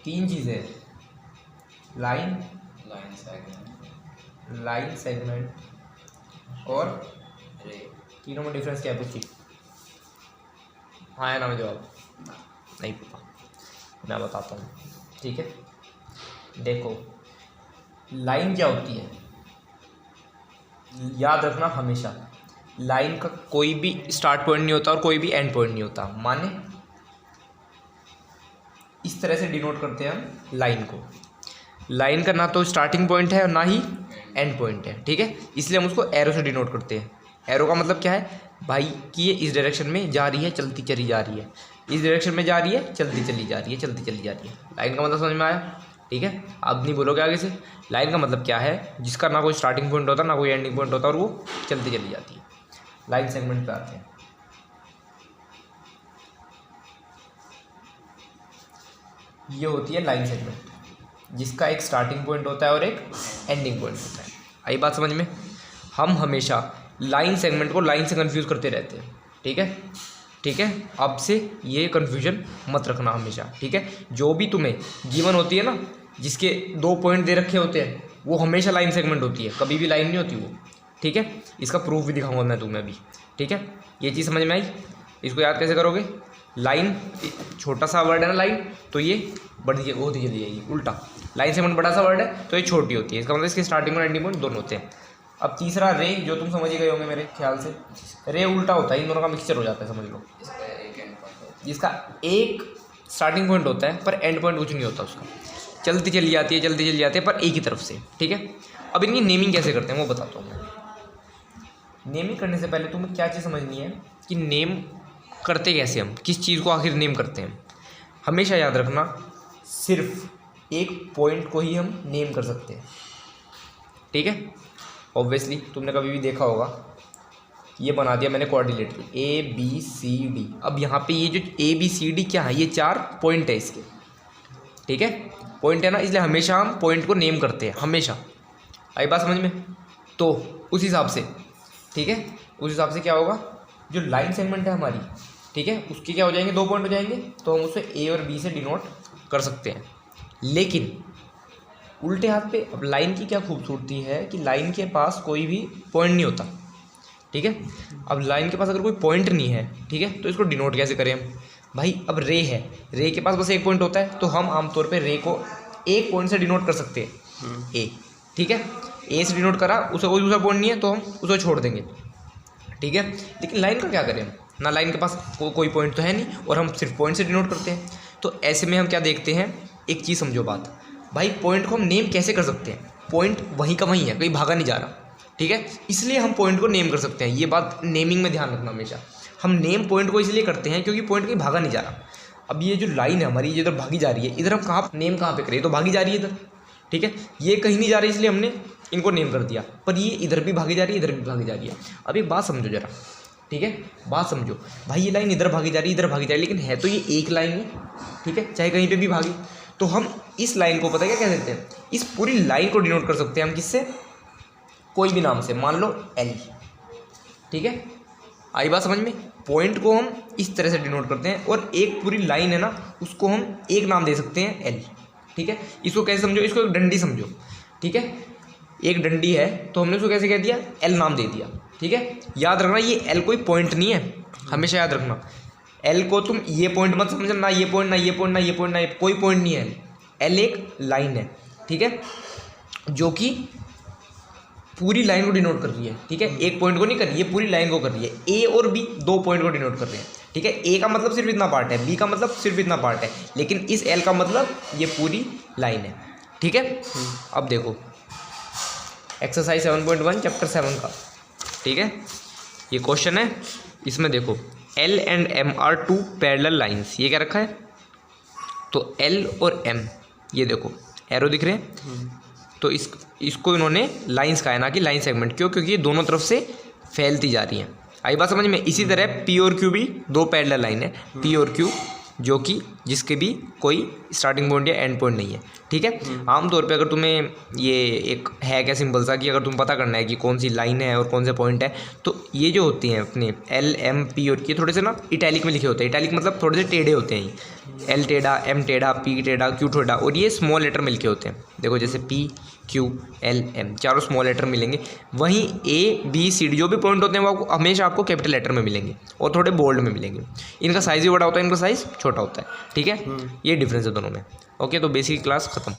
तीन चीज़ें हैं, लाइन सेगमेंट और रे। तीनों में डिफरेंस क्या है पूछिए। हाँ या ना में जवाब नहीं पता, मैं बताता हूँ। ठीक है, देखो लाइन क्या होती है, याद रखना हमेशा, लाइन का कोई भी स्टार्ट पॉइंट नहीं होता और कोई भी एंड पॉइंट नहीं होता। माने इस तरह से डिनोट करते हैं हम लाइन को। लाइन का ना तो स्टार्टिंग पॉइंट है और ना ही एंड पॉइंट है। ठीक है, इसलिए हम उसको एरो से डिनोट करते हैं। एरो का मतलब क्या है भाई कि ये इस डायरेक्शन में जा रही है, चलती चली जा रही है, इस डायरेक्शन में जा रही है, चलती चली जा रही है, चलती चली जा रही है। लाइन का मतलब समझ में आया। ठीक है, आप नहीं बोलोगे आगे से। लाइन का मतलब क्या है, जिसका ना कोई स्टार्टिंग पॉइंट होता ना कोई एंडिंग पॉइंट होता और वो चलती चली जाती है। लाइन सेगमेंट पे आते हैं। ये होती है लाइन सेगमेंट, जिसका एक स्टार्टिंग पॉइंट होता है और एक एंडिंग पॉइंट होता है। आई बात समझ में। हम हमेशा लाइन सेगमेंट को लाइन से कंफ्यूज करते रहते हैं। ठीक है, ठीक है, अब से ये कंफ्यूजन मत रखना हमेशा। ठीक है, जो भी तुम्हें गिवन होती है ना, जिसके 2 पॉइंट दे रखे होते हैं, वो हमेशा लाइन सेगमेंट होती है, कभी भी लाइन नहीं होती वो। ठीक है, इसका प्रूफ भी दिखाऊंगा मैं तुम्हें अभी। ठीक है, ये चीज़ समझ में आई। इसको याद कैसे करोगे, लाइन छोटा सा वर्ड है ना लाइन, तो ये बड़ी होती चली जाएगी। उल्टा लाइन सेगमेंट बड़ा सा वर्ड है तो ये छोटी होती है। इसका मतलब इसके स्टार्टिंग और एंडिंग पॉइंट दोनों होते हैं। अब तीसरा रे, जो तुम समझ ही गए होंगे मेरे ख्याल से। रे उल्टा होता है, इन दोनों का मिक्सचर हो जाता है, समझ लो। जिसका एक स्टार्टिंग पॉइंट होता है पर एंड पॉइंट कुछ नहीं होता उसका, चलती चली जाती है, चलती चली जाती है पर एक ही तरफ से। ठीक है, अब इनकी नेमिंग कैसे करते हैं वो बताता हूँ मैं। नेमिंग करने से पहले तुम्हें क्या चीज़ समझनी है कि नेम करते कैसे हम, किस चीज़ को आखिर नेम करते हैं। हमेशा याद रखना, सिर्फ एक पॉइंट को ही हम नेम कर सकते हैं। ठीक है, ऑब्वियसली तुमने कभी भी देखा होगा, ये बना दिया मैंने कोऑर्डिनेटर ABCD। अब यहाँ पे ये जो ABCD क्या है, ये 4 पॉइंट है इसके। ठीक है, पॉइंट है ना, इसलिए हमेशा हम पॉइंट को नेम करते हैं, हमेशा। आई बात समझ में। तो उस हिसाब से, ठीक है, उस हिसाब से क्या होगा, जो लाइन सेगमेंट है हमारी, ठीक है, उसके क्या हो जाएंगे, 2 पॉइंट हो जाएंगे, तो हम उसे A और B से डिनोट कर सकते हैं। लेकिन उल्टे हाथ पे अब लाइन की क्या खूबसूरती है कि लाइन के पास कोई भी पॉइंट नहीं होता। ठीक है, अब लाइन के पास अगर कोई पॉइंट नहीं है, ठीक है, तो इसको डिनोट कैसे करें हम भाई। अब रे है, रे के पास बस एक पॉइंट होता है, तो हम आमतौर पे रे को एक पॉइंट से डिनोट कर सकते हैं, ए। ठीक है, ए से डिनोट करा, उसे कोई दूसरा पॉइंट नहीं है तो हम उसे छोड़ देंगे। ठीक है, लेकिन लाइन का क्या करें हम, ना लाइन के पास कोई पॉइंट तो है नहीं और हम सिर्फ पॉइंट से डिनोट करते हैं। तो ऐसे में हम क्या देखते हैं, एक चीज़ समझो बात भाई, पॉइंट को हम नेम कैसे कर सकते हैं। पॉइंट वहीं का वहीं है, कहीं भागा नहीं जा रहा। ठीक है, इसलिए हम पॉइंट को नेम कर सकते हैं। ये बात नेमिंग में ध्यान रखना हमेशा। हम नेम पॉइंट को इसलिए करते हैं क्योंकि पॉइंट कहीं भागा नहीं जा रहा। अब ये जो लाइन है हमारी, ये इधर भागी जा रही है, इधर हम कहाँ नेम कहाँ पे करें, तो भागी जा रही है इधर। ठीक है, ये कहीं नहीं जा रही इसलिए हमने इनको नेम कर दिया, पर ये इधर भी भागी जा रही है, इधर भी भागी जा रही है। अब एक बात समझो जरा, ठीक है, बात समझो भाई, ये लाइन इधर भागी जा रही है, इधर भागी जा रही है, लेकिन है तो ये एक लाइन है। ठीक है, चाहे कहीं पे भी भागी, तो हम इस लाइन को पता क्या कह सकते हैं, इस पूरी लाइन को डिनोट कर सकते हैं हम किससे, कोई भी नाम से, मान लो L। ठीक है, आई बात समझ में। पॉइंट को हम इस तरह से डिनोट करते हैं और एक पूरी लाइन है ना, उसको हम एक नाम दे सकते हैं L। ठीक है, इसको कैसे समझो, इसको एक डंडी समझो। ठीक है, एक डंडी है तो हमने उसको कैसे कह दिया, L नाम दे दिया। ठीक है, याद रखना ये L कोई पॉइंट नहीं है, हमेशा याद रखना। L को तुम ये पॉइंट मत समझना, ना ये पॉइंट, ना ये पॉइंट, ना ये पॉइंट, ना कोई पॉइंट नहीं है। L एक लाइन है, ठीक है, जो कि पूरी लाइन को डिनोट कर रही है। ठीक है, एक पॉइंट को नहीं कर रही है, पूरी लाइन को कर रही है। A और B 2 पॉइंट को डिनोट कर रहे हैं। ठीक है, A का मतलब सिर्फ इतना पार्ट है, B का मतलब सिर्फ इतना पार्ट है, लेकिन इस L का मतलब ये पूरी लाइन है। ठीक है, अब देखो एक्सरसाइज 7.1 चैप्टर 7 का। ठीक है, ये क्वेश्चन है, इसमें देखो L and M are 2 parallel lines. ये क्या रखा है, तो L और M, ये देखो एरो दिख रहे हैं, तो इसको इन्होंने लाइंस कहा है, ना कि लाइन सेगमेंट। क्यों, क्योंकि ये दोनों तरफ से फैलती जा रही हैं। आई बात समझ में। इसी तरह P और Q भी 2 पैरेलल लाइन है, P और Q जो कि जिसके भी कोई स्टार्टिंग पॉइंट या एंड पॉइंट नहीं है, ठीक है। आमतौर पे अगर तुम्हें ये एक है क्या सिंपल सा कि अगर तुम पता करना है कि कौन सी लाइन है और कौन से पॉइंट है, तो ये जो होती हैं अपने एल एम पी और ये थोड़े से ना इटैलिक में लिखे होते हैं। इटैलिक मतलब थोड़े से टेढ़े होते हैं, एल टेढ़ा, एम टेढ़ा, पी टेढ़ा, क्यू टेढ़ा, और ये स्मॉल लेटर में लिखे होते हैं। देखो जैसे पी, क्यू, एल, एम, चारों स्मॉल लेटर मिलेंगे। वहीं ए, बी, सी, डी जो भी पॉइंट होते हैं वो आपको हमेशा आपको कैपिटल लेटर में मिलेंगे और थोड़े बोल्ड में मिलेंगे। इनका साइज़ भी बड़ा होता है, इनका साइज़ छोटा होता है, ठीक है। ये डिफरेंस है दोनों में। ओके, तो बेसिक क्लास ख़त्म।